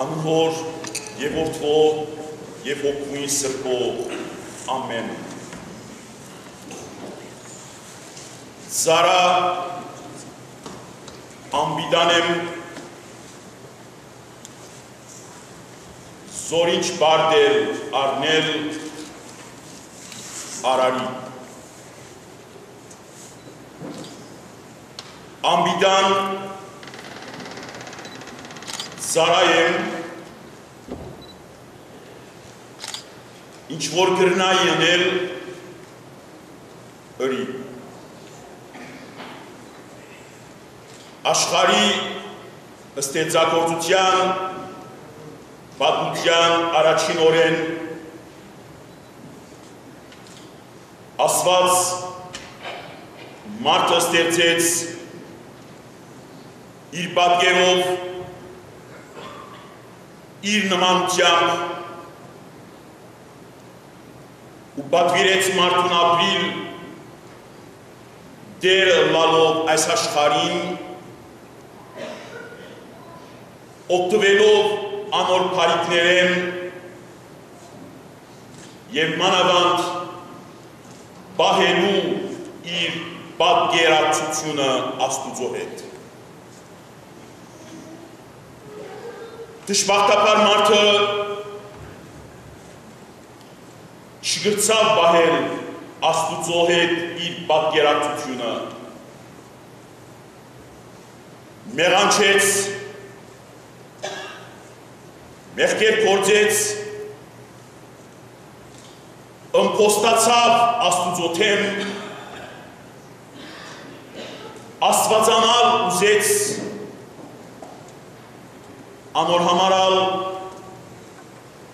Հանուն Հոր և Որդվո և Հոգուին Սրբո, ամեն։ Զարա ամբիդանեմ զորինչ բարդել արնել արարի։ Ամբիդան զարայեմ ինչ որ գրնայի ընել ըրի։ Աշխարի ստեղծագործության պատմության առաջին օրեն Աստված մարդը ստեղծեց իր պատկերով, իր նմանությամբ ու պատվիրեց մարդուն ապրիլ դեր լալով այս աշխարհին, օգտվելով անոր փարիքներեն և մանավանդ պահելու իր պատկերացությունը Աստուծո հետ։ Դժբախտաբար մարդը չգրցավ պահել Աստուծո հետ իր պատկերացությունը, մեղանչեց, մեղքեր գործեց, ըմպոստացավ Աստուծո թեմ, աստվածանալ ուզեց, անոր համարալ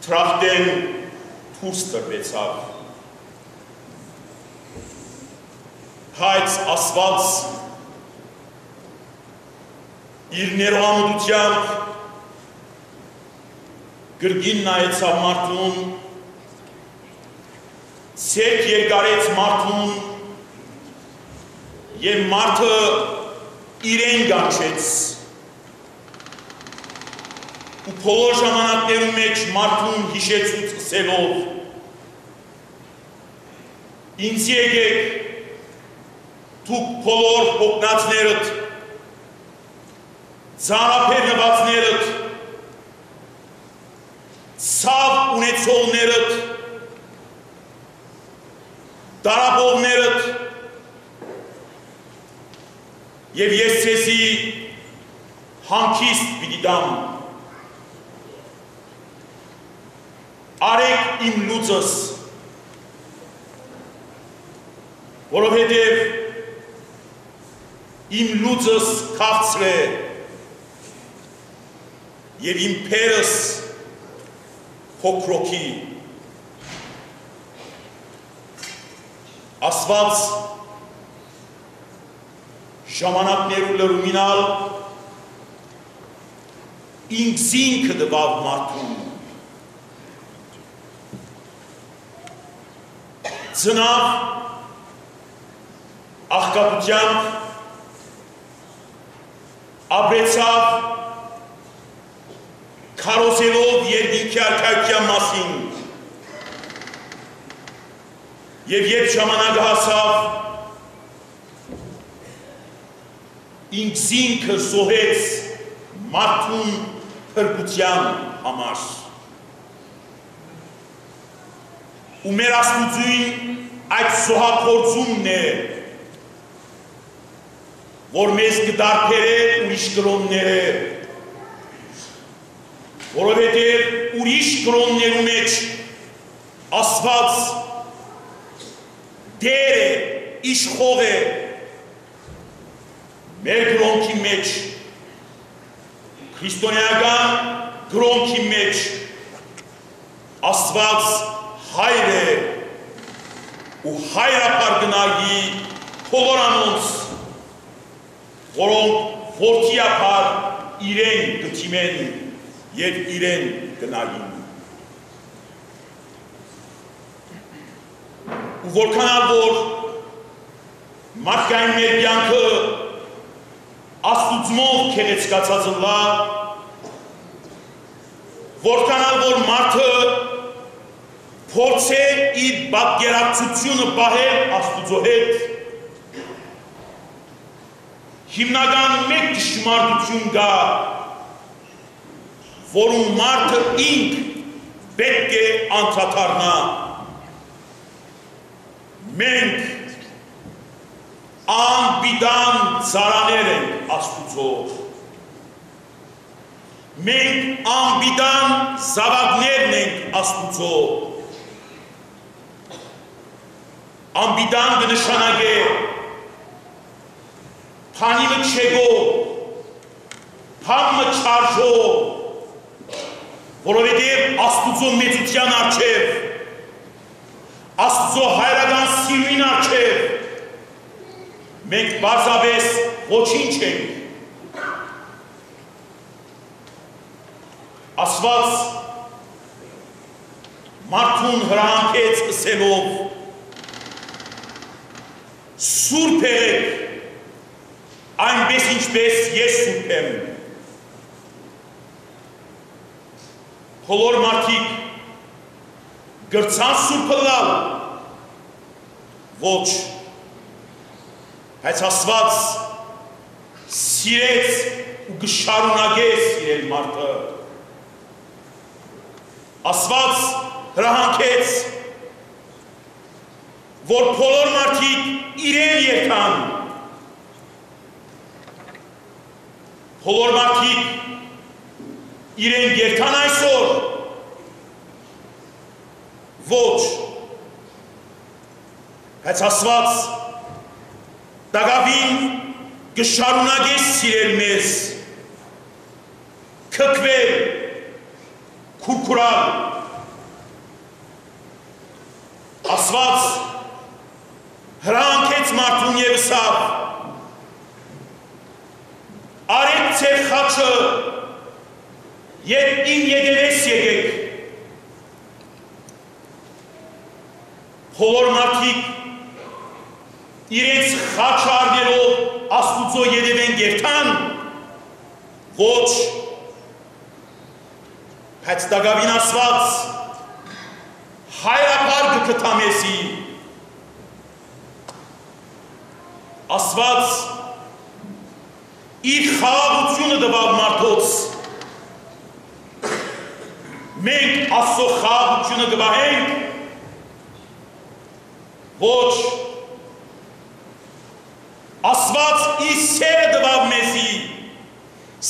թրախտեն թուրս տրվեցավ։ Հայց Աստված իր ներողամտությամբ գրգին նայեցավ մարդուն, ցերկ երկարեց մարդուն և մարդը իրեն գանչեց ու բոլոր ժամանակներում մեջ մարդուն հիշեցուց ասելով. ինձ եկեք դուք բոլոր հոգնածներդ, ծանրաբեռնվածներդ, ցավ ունեցողներդ, տարապողներդ և ես ձեզի հանգիստ պիտի տամ։ Արեք իմ լուծս, որովհետև իմ լուծս քաղցր է և իմ փերս փոքրոքի։ Աստված ժամանակներու լրումինալ ինքզինքը դվավ մարդուն, ծնավ աղքատությամբ, ապրեցավ քարոզելով երկինքի արքայության մասին և երբ ժամանակը հասավ, ինքզինքը զոհեց մարդուն փրկության համար։ Ու մեր Աստուծույն այդ զոհափորձումն է, որ մեզ կդարբերե ուրիշ կրոնները, որովհետև ուրիշ կրոններու մեջ Աստված դեր է, իշխող է, մեր կրոնքի մեջ, քրիստոնեական կրոնքի մեջ Աստված հայր է ու հայրապար գնագի բոլոր անոնց, որոնք որդիապար իրեն կթիմեն և իրեն գնագին։ Ու որքանալ որ մարդկային մեր կյանքը Աստուծմով քեղեցկացած լա, որքանալ որ մարդը փորձե իր պատկերակցությունը պահել Աստուծո հետ, հիմնական մեկ ճշմարտություն կա, որում մարդը ինք պետք է անդրադառնա։ Մենք անպիտան ծառաներ ենք Աստուծո։ Մենք անպիտան զավակներն ենք Աստուծո։ Անպիտան կնշանակե փանիմը չեգո, փամը չարժո, որովհետև Աստուծո մեծության առջև, Աստուծո հայրական սիրույն առջև մենք բարձրապես ոչինչ ենք։ Աստված մարդուն հրահանգեց ասելով. սուրբ եղեք, այնպես ինչպես ես սուրբ եմ։ Բոլոր մարդիկ գրցան սուրբը լալ, ոչ, բայց Աստված սիրեց ու կշարունակե սիրել մարդը։ Աստված հրահանգեց, որ բոլոր մարդիկ իրեն երթան, բոլոր մարդիկ իրեն երթան այսօր, ոչ, բայց Աստված դակավին կշարունակե սիրել մեզ, քքվել, քուրքուրալ, Աստված հրահանգեց մարդուն և ասավ. արեք ձեր խաչը և իմ ետևես եկեք։ Բոլոր մարդիկ իրենց խաչը առնելով Աստուծո ետևեն երթան, ոչ, բայց դակավին Աստված հայրապար կգտա մեզի։ Աստված իր խաղաղությունը տվավ մարդոց։ Մենք Աստծո խաղաղությունը կպահենք, ոչ, Աստված իր սերը տվավ մեզի,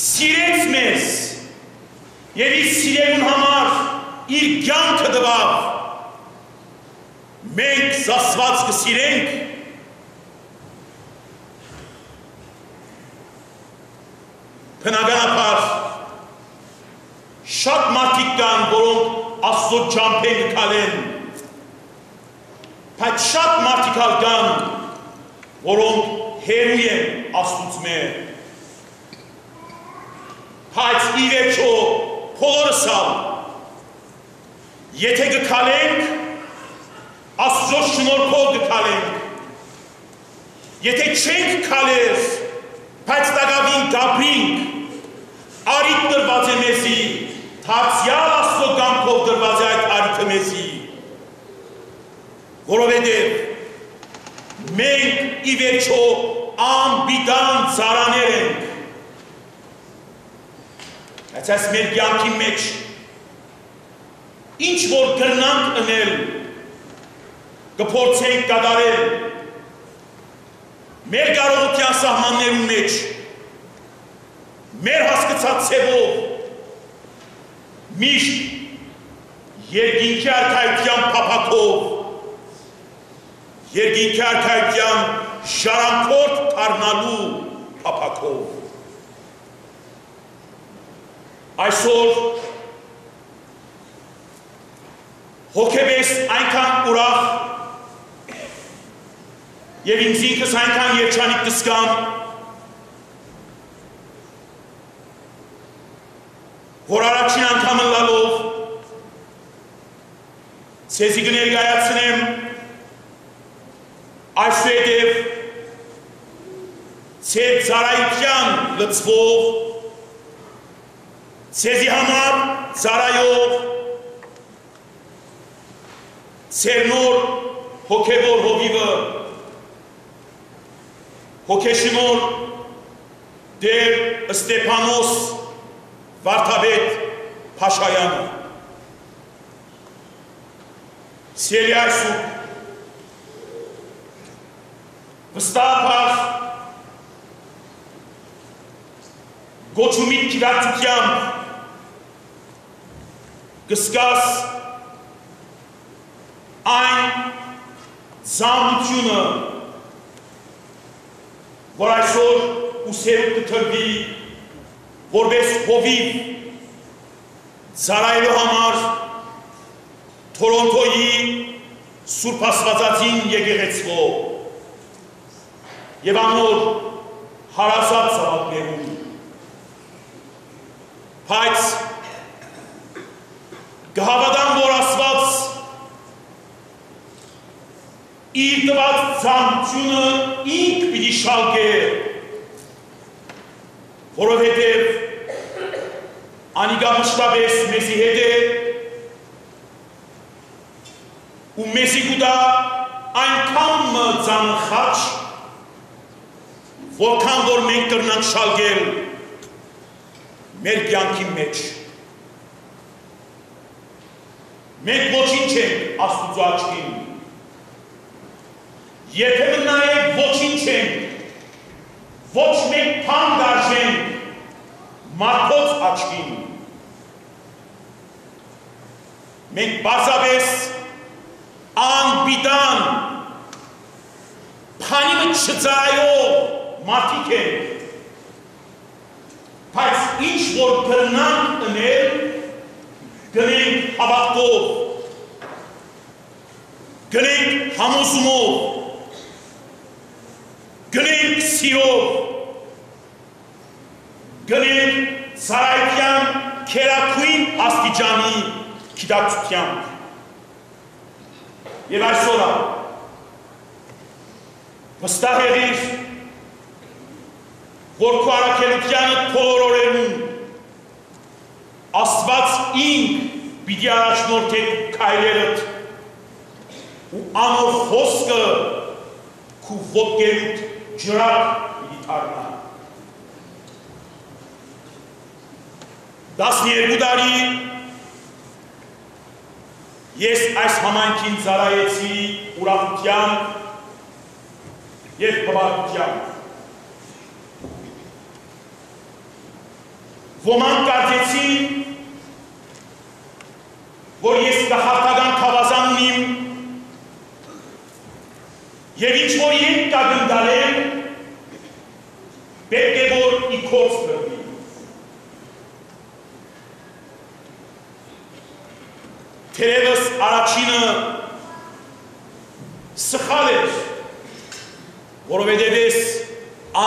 սիրեց մեզ և իր սիրելուն համար իր կյանքը տվավ։ Մենք Աստված կսիրենք, բնականաբար շատ մարդիկ կան, որոնք Աստծո ջամփեն կքալեն, բայց շատ մարդիկ կան, որոնք հեռու են Աստծուց։ Բայց ի վերջո բոլորս եթե կքալենք, Աստծո շնորհքով կքալենք, եթե չենք քալեր, բայց դակավին գաբրինք, արիք դրված է մեզի, թարցյալ Աստծո կամքով դրված է այդ արիքը մեզի, որովհետև մենք ի վերջո անպիտան ծառաներ ենք։ Բայց այս մեր կյանքի մեջ ինչ որ կրնանք ընել, կփորձենք կատարել մեր կարողության սահմաններում մեջ, մեր հասկացած ցևով, միշտ երկինքի արքայության փափակով, երկինքի արքայության շարանքորդ դառնալու փափակով։ Այսօր հոգեպես այնքան ուրախ և ինձ ինքս այնքան երջանիկ կզգամ, որ առաջին անգամ ըլլալով ցեզի կներկայացնեմ այսուհետև ձեր ծառայության լծվող, ցեզի համար ծարայով ծերնոր հոգևոր հովիվը հոգեշնոր դեր Ստեփանոս Վարդապետ Փաշայանը Սիրիայ սուր վստահաբար գոչումիտ կիրակցությամբ կսկաս այն զամությունը, որ այսօր ուսերուկ կթրվի, որպես հովիվ ծարայելու համար Թորոնտոյի Սուրբ Աստվածածին եկեղեցվո և անոր հարազատ զավակներում բայց կհավատամ, որ Աստված իր տված ծանությունը ինք պիտի շալկե, որովհետև անիկա մշտապես մեզի հետ է ու մեզի գուտա այնքան ծանը խաչ, որքան որ մենք կրնանք շալկել մեր կյանքի մեջ։ Մենք ոչինչ ենք Աստուծո աչքին, երբեմն նաև ոչինչ ենք, ոչ մենք բան դարժենք մարդոց աչքին։ Մենք պարզապես անպիտան բանիմը չծայով մարդիկ ենք, բայց ինչ որ կրնանք ընել, գնենք հավատքով, գնենք համոզումով, գնենք սիրով, գնենք ծարայության քերակույն աստիճանի գիտակցությամբ։ Եվ այսօր վստահ եղիր, որ քո առաքելությանը բոլոր օրերում Աստված ինք պիտի առաջնորդի քայլերդ ու անոր խոսքը քու ոտքերուդ ջրակ պիտի դառնա։ 12 տարի ես այս համայնքին ծառայեցի ուրախությամբ և բավարարությամբ։ Ոմանք կարծեցին, որ ես գաղափարական թավազան ունիմ և ինչ-որ ետ կագնդալեմ, պետք է որ իքորց բրվի։ Թերևս առաջինը սխալ էր, որովհետև ես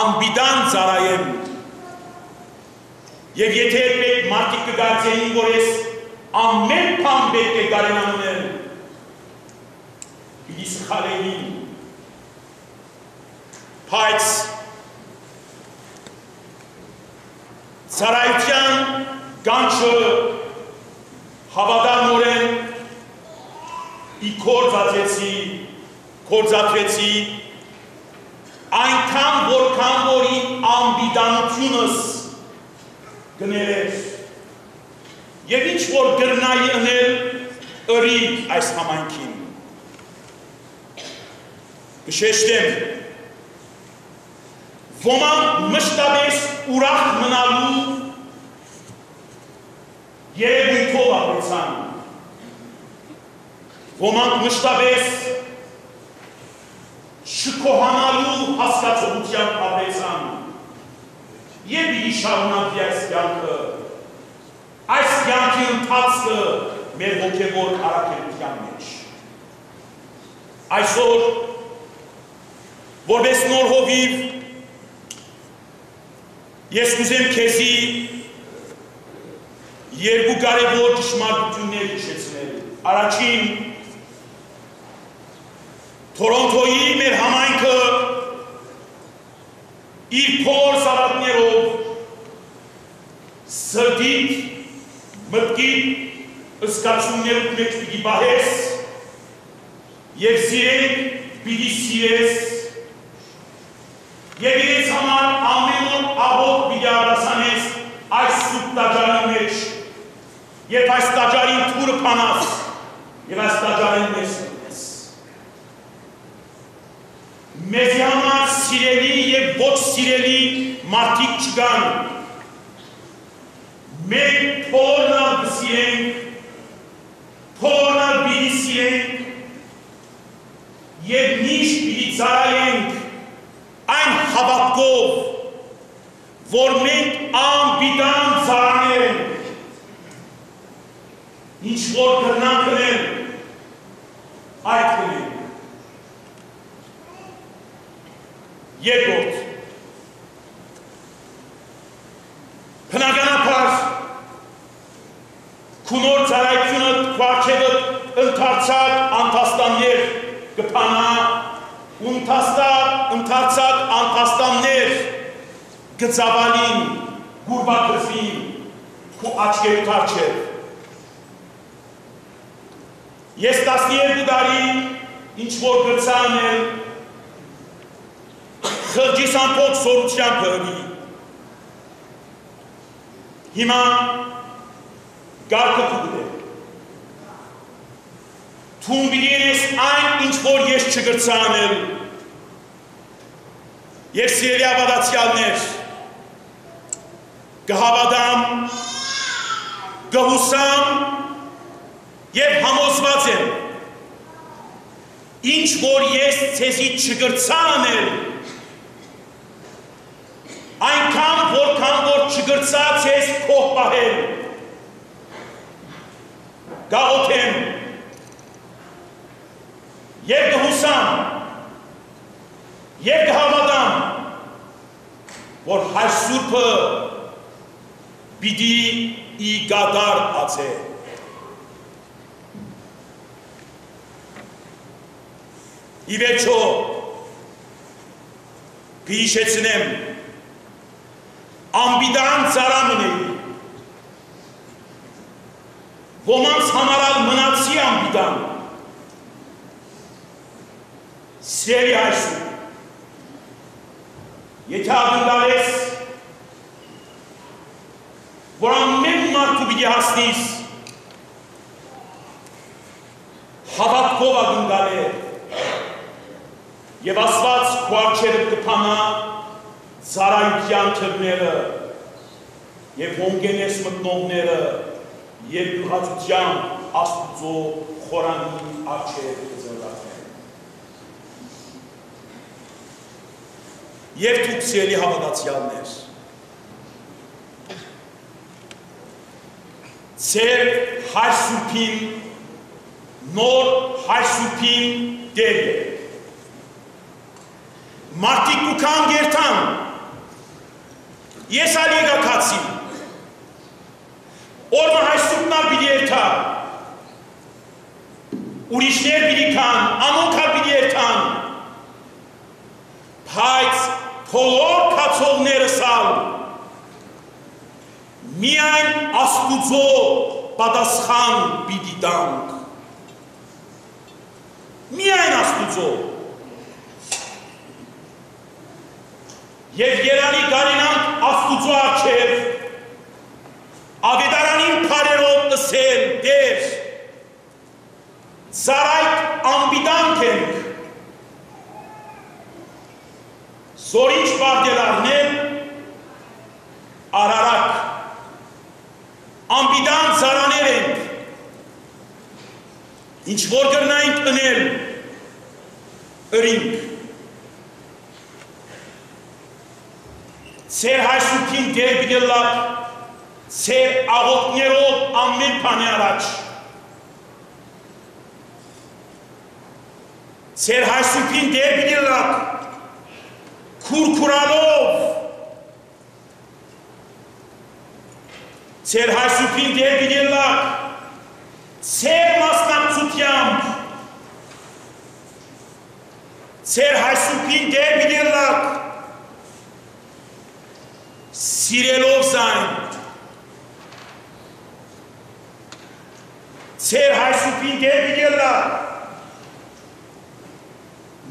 անպիտան ծառայեմ և եթե երբեք մարդիկ կգործեին, որ ես ամեն բան պետք է կարեն անել, պիտի սխալ էին, բայց ծառայության կանչը հավատարմորեն կործածվեցի այնքան որքան որ իմ անպիտանությունս գնել էր և ինչ որ գրնայի ընել ըրի այս համայնքին։ Կշեշտեմ, ոմանք մշտապես ուրախ մնալու երևույթով ապրեցան, ոմանք մշտապես շքոհանալու հասկացողությամբ ապրեցան և պիտի շարունակվի այս կյանքը, այս կյանքի ընթացքը մեր հոգևոր առաքելության մեջ։ Այսօր, որպես նոր հովիվ, ես կուզեմ քեզի երկու կարևոր ճշմարտություններ հիշեցնել։ Առաջին, Թորոնտոյի մեր համայնքը իր բոլոր զավակներով սրտիտ մտքի ըսկացումներուդ մեջ պիտի բահես և սիրենք պիտի սիրես և իրենց համար ամեն օր աղոտ պիտի առասանես այս սուտ տաճարի մեջ և այս տաճարին թուրը պանաս և այս տաճարին մեզ մտնես մեզի համար սիրելի և ոչ սիրելի մարդիկ չգան մենք փորնալ բսիրենք փորնալ պիտի սիրենք և միշտ պիտի ծառայենք այն հավատքով, որ մենք անբիդան ծառաներ ենք, ինչ որ կրնան կնենք, այդ կնենք։ Երկրորդ, բնականաբար քունոր ծառայությունը քվարչեդը ընդարձակ անթաստաններ կփանա ընթացակ անթաստաններ գծավալին, գուրբակրվին, քու աչկերու թարջև։ Ես 12 տարի ինչ-որ գծան էլ խղջիս ամպոտ սորության բրվի։ Հիմա գարկը կուգդ է։ Թումբիրին ես այն ինչ-որ ես չգրցան էլ և սիրելի ավադացյալներ, կհավադամ, կհուսամ և համոզված եմ, ինչ որ ես ցեզի չգրցան էլ, այնքան որ չգրցած ես քող պահել, գաղոթեմ, և կհուսամ, և կհավատամ, որ հայր սուրբը պիտի ի գադար ացե։ Ի վերջո կհիշեցնեմ անբիդան ծառան ունեի, ոմանց համարալ մնացի անբիդան, սիրելի հայրսու, եթե ագնդալես, որ ամեն մարդու պիտի հասնիս, հավատքով ագնդալ է, և ասված քո առջև կփանա ծառայության թևները, և հոնգենես մտնողները, և գյուղացության Աստուծո խորանի առջև կզրդացնեն։ Եվ դուք սիրելի հավատացյալներ, ձեր հայր սուրբին, նոր հայր սուրբին դեր է։ Մարդիկ կուքան գերտան, ես ալ եկակացի, օրմը հայր սուրբնալ պիտի երթա, ուրիշներ պիտի կան, անոնքալ պիտի երթան, բայց բոլոր կացողներս ալ, միայն Աստուծո պատասխան պիտի տանք, միայն Աստուծո, և երանի գարինանք Աստուծո առջև, ագետարանին պարերով ըսել դեր, ծառայք անբիդանք ենք, զորինչ բաղդել առնել, արարակ, անբիդան ծառաներ ենք, ինչ որ գրնայինք ընել, ըրինք, Ձեր հայրսուքին դեր բիդելակ, ձեր աղոտներով ամեն բանի առաջ, ձեր հայրսուքին դեր բիդելակ, քուրքուրալով, ձեր հայրսուքին դեր բիդելակ, ձեր մասնակցությամբ, ձեր հայրսուքին դեր բիդելակ, սիրելով զայն, Ձեր հայսուպին գերբի գելա,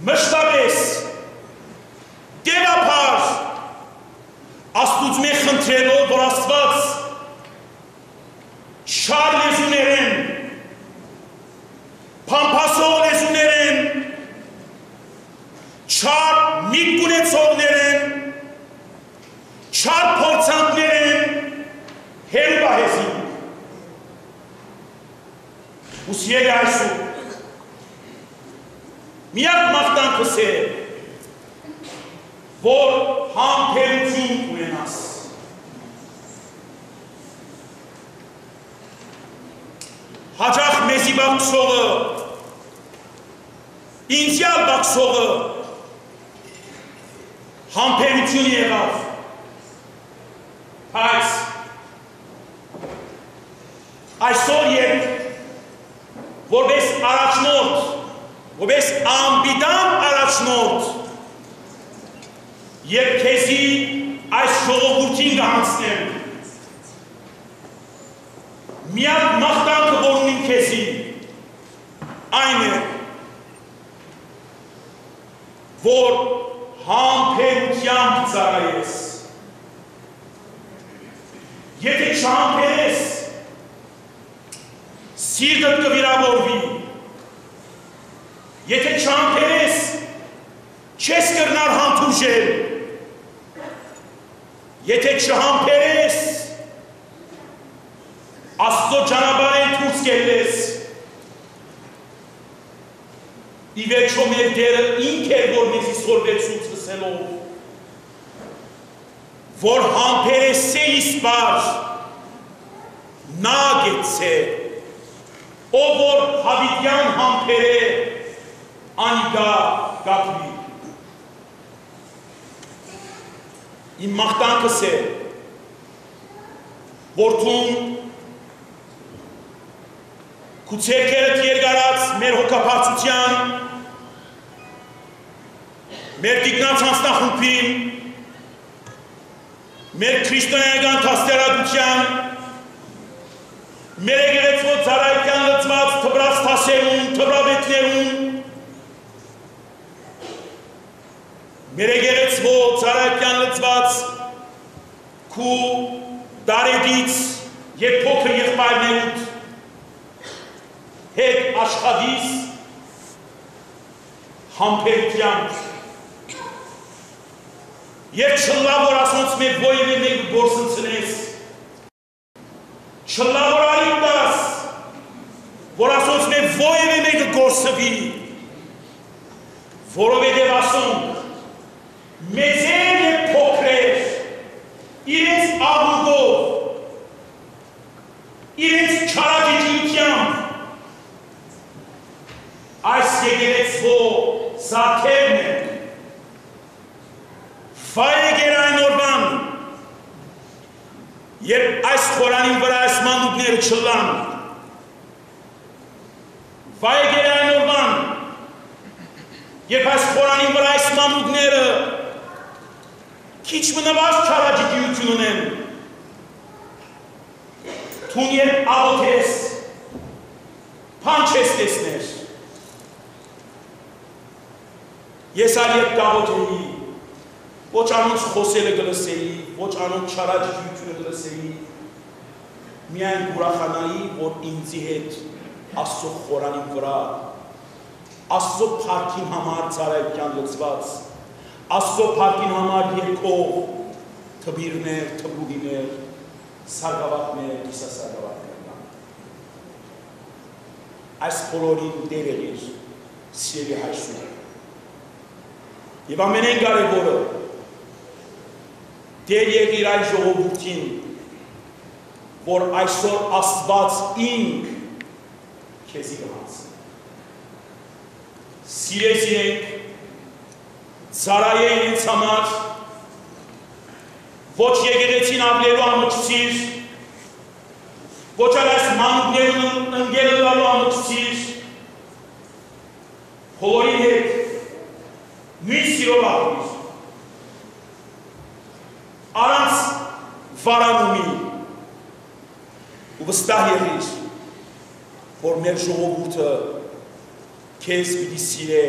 մշտապես, դևապար, աստուծ մեկ խնդրելով, որ աստված շար լեզուներ են, պամպասող լեզուներ են, չար միտք ունեցողներ են, չար փորձանքներ են, հերու բահեզին։ Ուսիել է այսուր, միակ մաղթանքս է, որ համբերություն ունենաս։ Հաճախ մեզի բախսողը, ինձյալ բախսողը համբերություն եղավ, բայց այսօր երբ որպես առաջնորդ, որպես անբիդան առաջնորդ, երբ քեզի այս ժողովրդին կհանձնեմ, միակ մաղթանքը, որ ունիմ քեզի, այն է, որ համբերությամբ ծառայես։ Եթե չհամբերես, սիրտդ կվիրավորվի, եթե չհամբերես, չես կրնար հանդուրժել, եթե չհամբերես, Աստծո ճանապարհին դուրս կելես, ի վերջո մեր Տերը ինք էր, որ մեզի սորվեցուց լսելով, որ համբերեսե իսպար, նա գեցե, ով որ հավիտյան համբերե, անիգա գատվի։ Իմ մաղթանքս է, որդուն քու ցերքերդ երկարած մեր հոգապարծության, մեր տիկնած հանձնախումբին, մեր քրիստոնեական դաստիարակության, մեր եկեղեցվո ծառայության լծված թբրած թասերուն, թբրավետներուն, մեր եկեղեցվո ծառայության լծված քու դարեդից եւ փոքր եղբայրներուդ հետ աշխատիս համբերությամբ եւ չլա որ ասոնց մեր ովևէ մեկը գործընծնես, չլա որ արիտաս, որ ասոնց մեր ովևէ մեկը գործվի, որովհետեւ ասոնք մեծեր եւ փոքրեր իրենց աղմուկով, իրենց չարագիտությամբ այս եկեղեցվո զարքերն են, վայ եկեր այն օրվան, երբ այս խորանին վրա այս մանուկները չլան, վայ եկեր այն օրվան, երբ այս խորանին վրա այս մանուկները քիչ մնված չարաջիկիություն ունեն, թուն երբ աղոթես, փան չես տեսներ, ես ալ երբ կաղոթեի, ոչ անոնց խոսելը գլսեի, ոչ անոնց չարաջիկությունը գլսեի, միայն ուրախանայի, որ ինձի հետ Աստծո խորանի վրա, Աստծո փառքին համար ծառայության լծված, Աստծո փառքին համար երկով թբիրներ, թբուդիներ, սարգավատներ, կիսասարգավատներ կան։ Այս բոլորին դեր եղիր, սիրելի հայրեր։ Եվ ամենեն կարևորը դեր եղիր այն ժողովրդին, որ այսօր Աստված ինք քեզի կհանձնի։ Սիրես իրենք, ծառայե ինձ համար, ոչ եկեղեցին ավլելու ամոչցիր, ոչ ալ այս մանուկներուն ընկելելու ամոչցիր, բոլորի հետ նույն սիրով աղվիր, առանց վարանումի ու վստահ եղիր, որ մեր ժողովուրդը քեզ պիտի սիրե,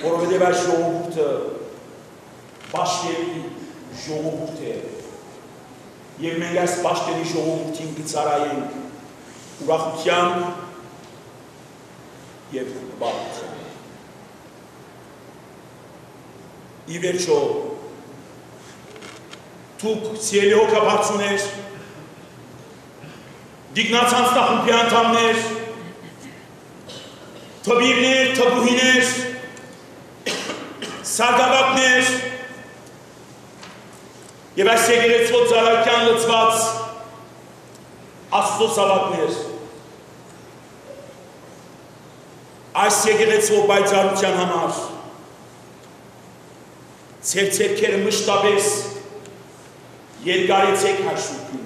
որովհետև այս ժողովուրդը պաշտելի ժողովուրդ է, և մենք այս պաշտելի ժողովուրդին կծառայենք ուրախությամբ և բարությամբ։ Ի վերջո, դուք սիրելի հոգաբարձուներ, դիգնացած նախումբի անդամներ, թբիրներ, թբուհիներ, սարգավակներ և այս եկեղեցվո ծառայության լծված Աստծո զավակներ, այս եկեղեցվո պայծառության համար ձեր ձեռքերը մշտապես երկարեցեք հաշտություն,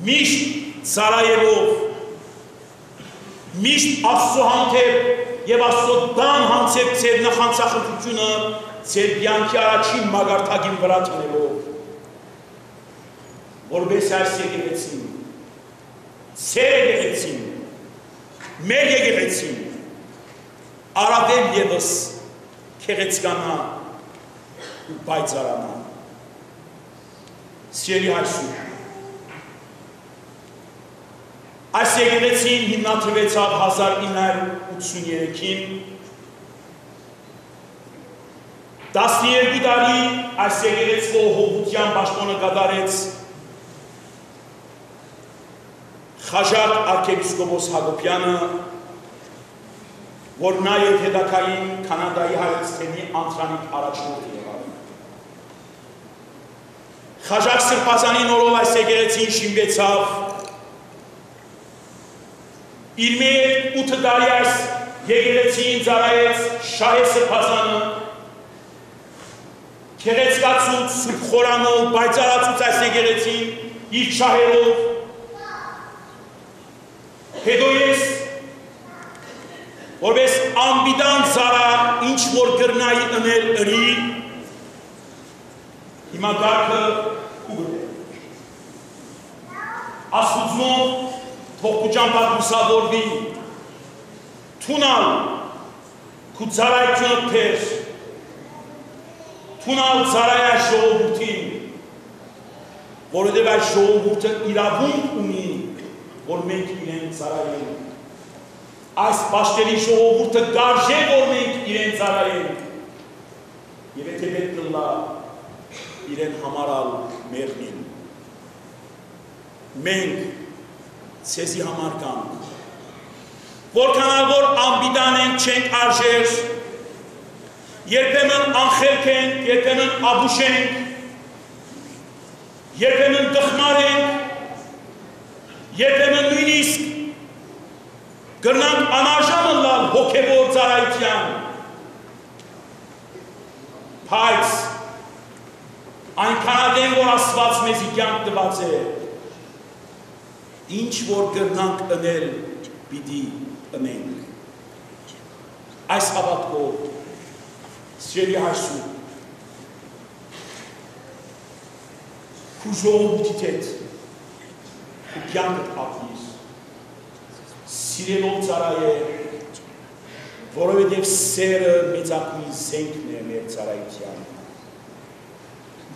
միշտ ծառայելով, միշտ Աստծո հանդեպ և Աստծո դան հանդեպ ձեր նախանցախնդրությունը ձեր կյանքի առաջին մագարթագին վրա դնելով, որպես այս եկեղեցին, ձեր եկեղեցին, մեր եկեղեցին առավել ևս քեղեցկանա ու պայծառանա։ Սիրելի հայրսուր, այս եկեղեցին հիմնադրվեցավ 1983-ին, 12 տարի այս եկեղեցվո հովության պաշտոնը կատարեց Խաժակ արքեպիսկոպոս Հակոբյանը, որ նաև հետագային Կանադայի հայրենիքի անդրանիկ առաջնորդ եղավ։ Խաժակ սրբազանի նորով այս եկեղեցին շինվեցավ, իր մեջ 8 տարի այս եկեղեցին ծառայեց Շահե սրբազանը, քեղեցկացուց, սուրբ խորանով, պայծառացուց այս եկեղեցին իր շահերով, հետո ես որպես անբիդան ծառա ինչ որ կրնայի ընել ըրի, հիմա դարքը ուգր է։ Աստուծմով թող քու ճամփակ լուսավորվի, թունալ քու ծառայությունը թեր, թունալ ծառայա ժողովրդին, որովհետև այս ժողովուրդը իրավունք ունի, որ մենք իրեն ծառայենք։ Այս պաշտելի ժողովուրդը գարժե, որ մենք իրեն ծառայենք, և եթե պետք կլա իրեն համարալ մերնին։ Մենք ցեզի համար կանք, որքանալ որ անբիդան ենք, չենք արժեր, երբեմն անխելք ենք, երբեմն աբուշ ենք, երբեմն դխմար ենք, երբեմն նույնիսկ կրնանք անարժան լալ հոգևոր ծառայության, բայց այնքան են, որ Աստված մեզի կյանք տված է, ինչ որ կրնանք ընել, պիտի ընենք։ Այս հավատքով, սիրելի հայրսուր, քու ժողովուրդիդ հետ քու կյանքդ ապրիր, սիրելով ծառայել, որովհետև սերը մեծակնի զենքն է մեր ծառայության,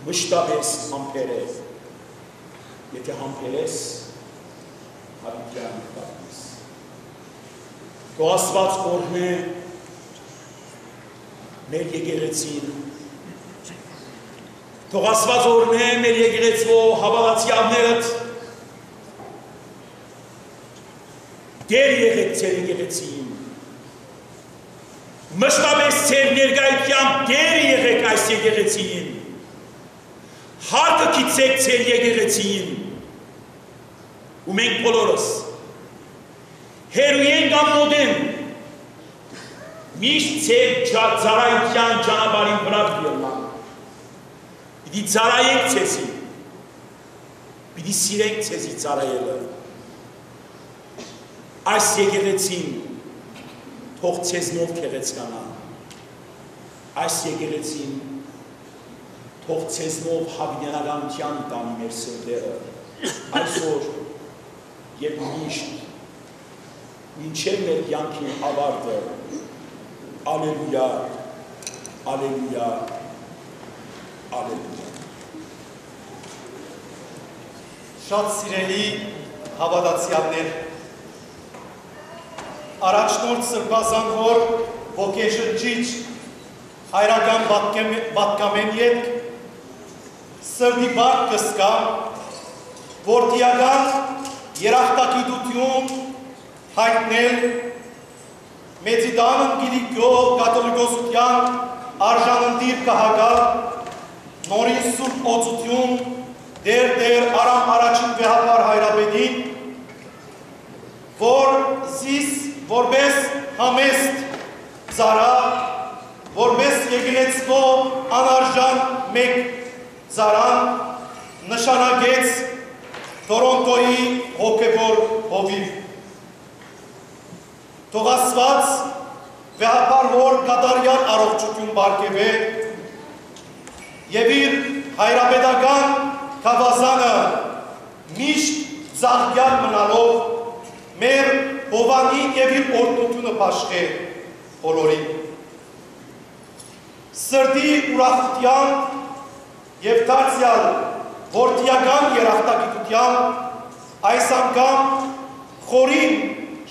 մշտապես համբեր է, եթե համբեր ես, հավիտյան կապնես։ Թող Աստված օրհնե մեր եկեղեցին, թող Աստված օրհնե մեր եկեղեցվո հավատացյալներդ, դեր եղեք ձեր եկեղեցին, մշտապես ձեր ներկայությամբ դեր եղեք այս եկեղեցին, հարկը գիտեք ձեր եկեղեցին, ու մենք բոլորս հերույեն կամ մոդեն միշտ ձեր ծառայության ճանապարհին վրա ելնանք, պիտի ծառայենք ձեզի, պիտի սիրենք ձեզի ծառայելը, այս եկեղեցին թող ձեզնով քեղեցկանա, այս եկեղեցին թող ձեզնով հավիտյանականության տանի մեր սրտերը, այսօր և միշտ, մինչև մեր կյանքի ավարտը, ալելույա, ալելույա, ալելույա։ Շատ սիրելի հավատացյալներ, առաջնորդ Սրբազան հոր ոգեշրջիչ հայրական պատկամեն ետք սրդի բարդ կսկա, որդիական երախտագիտություն հայտնել մեծիդանն գիրիկյո կաթոլիկոսության արժաննդիր կահագալ նորին սուրբ օծություն դեր արամ առաջին վեհապար հայրապետին, որ զիս որպես համեստ ծարա, որպես եկեղեցվո անարժան մեկ ծարան նշանագեց Տորոնտոյի հոգևոր հովիվ։ Թող Աստված վեհապար հոր կատարյալ առողջություն բարգեւե եւ իր հայրապետական կավազանը միշտ ծաղկյալ մնալով մեր հովանին եւ իր օրդությունը պաշտե բոլորին։ Սրդի ուրախության եւ դարձյալ որդիական երախտագիտության այս անգամ խորին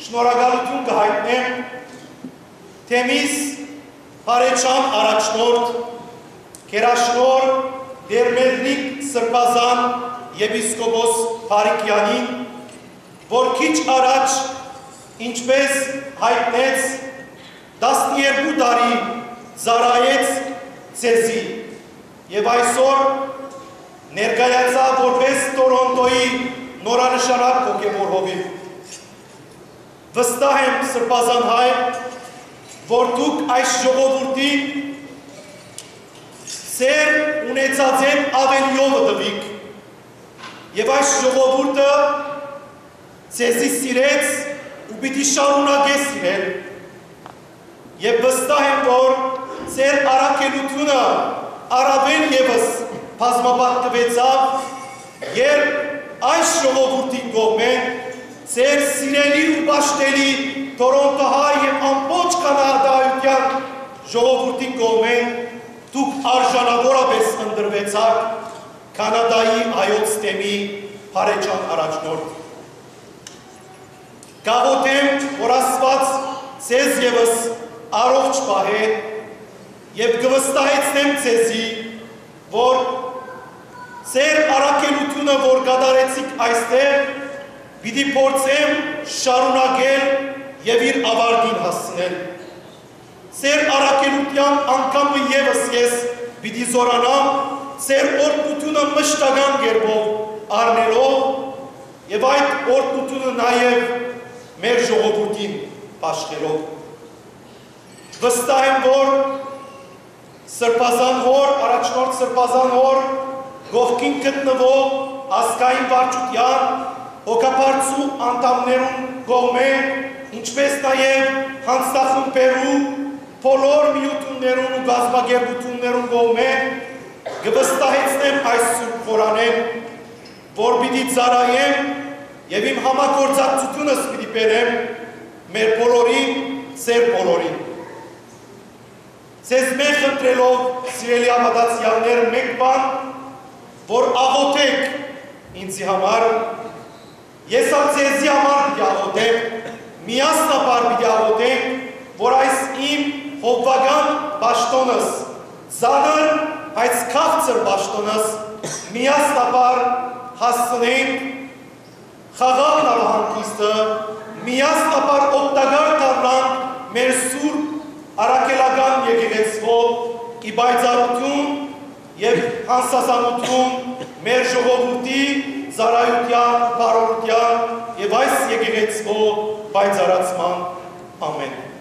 շնորհակալություն կհայտնեմ թեմիս բարեչան առաջնորդ Կերաշնոր Դերմերնիկ Սրբազան եպիսկոպոս Փարիկյանին, որ քիչ առաջ ինչպես հայտնեց 12 տարի ծառայեց ցեզի եւ այսօր ներկայացավ որպես Տորոնտոյի նորանշանակ հոգևոր հովիվ։ Վստահ եմ Սրբազան հայր, որ դուք այս ժողովրդին Սեր ունեցած են ավելիովը դվիք և այս ժողովուրդը ձեզի սիրեց ու պիտի շարունակե սիրել և վստահ եմ, որ ձեր առաքելությունը առավել ևս բազմապատկվեցավ, երբ այս ժողովուրդի կողմեն ձեր սիրելի ու պաշտելի Տորոնտոհայ և ամբողջ կանադայության ժողովուրդի կողմեն դուք արժանավորապես ընդրվեցաք Կանադայի հայոց թեմի բարեչան առաջնորդ։ Գաղութեմ, որ Աստված ձեզ ևս առողջ պահե և կվստահեցնեմ ձեզի, որ ձեր առաքելությունը, որ կատարեցիք այստեղ, պիտի փորձեմ շարունակել և իր ավարտին հասցնել։ Ձեր առաքելության անգամը ևս ես պիտի զորանամ ձեր օրհնությունը մշտական կերպով առնելով և այդ օրհնությունը նաև մեր ժողովրդին պաշտելով։ Վստահ եմ, որ Սրբազան հոր, առաջնորդ Սրբազան հոր կողքին գտնվող ազգային վարչության հոգապարծու անդամներուն կողմեն, ինչպես նաև հանձնախմբերու բոլոր միություններուն ու գազագերբություններուն կողմեն կվստահեցնեմ այս սուրբ խորանեն, որ պիտի ծառայեմ և իմ համագործակցությունս պիտի բերեմ մեր բոլորին, ձեր բոլորին։ Ձեզ մեր խնդրելով, սիրելի հավատացյալներ, մեկ բան, որ աղոթեք ինձի համար, ես ձեզի համար պիտի աղոթեմ, միասնաբար պիտի աղոթեմ, որ այս իմ հովվական պաշտոնս, ծանր, բայց քաղցր պաշտոնս միասնաբար հասցնենք խաղաղ նավահանգիստը, միասնաբար օգտակար դառնանք մեր սուրբ առաքելական եկեղեցվով ի պայծառություն և հանսազանություն մեր ժողովրդի ծառայության, բարօրության և այս եկեղեցվով պայծառացման ամեն։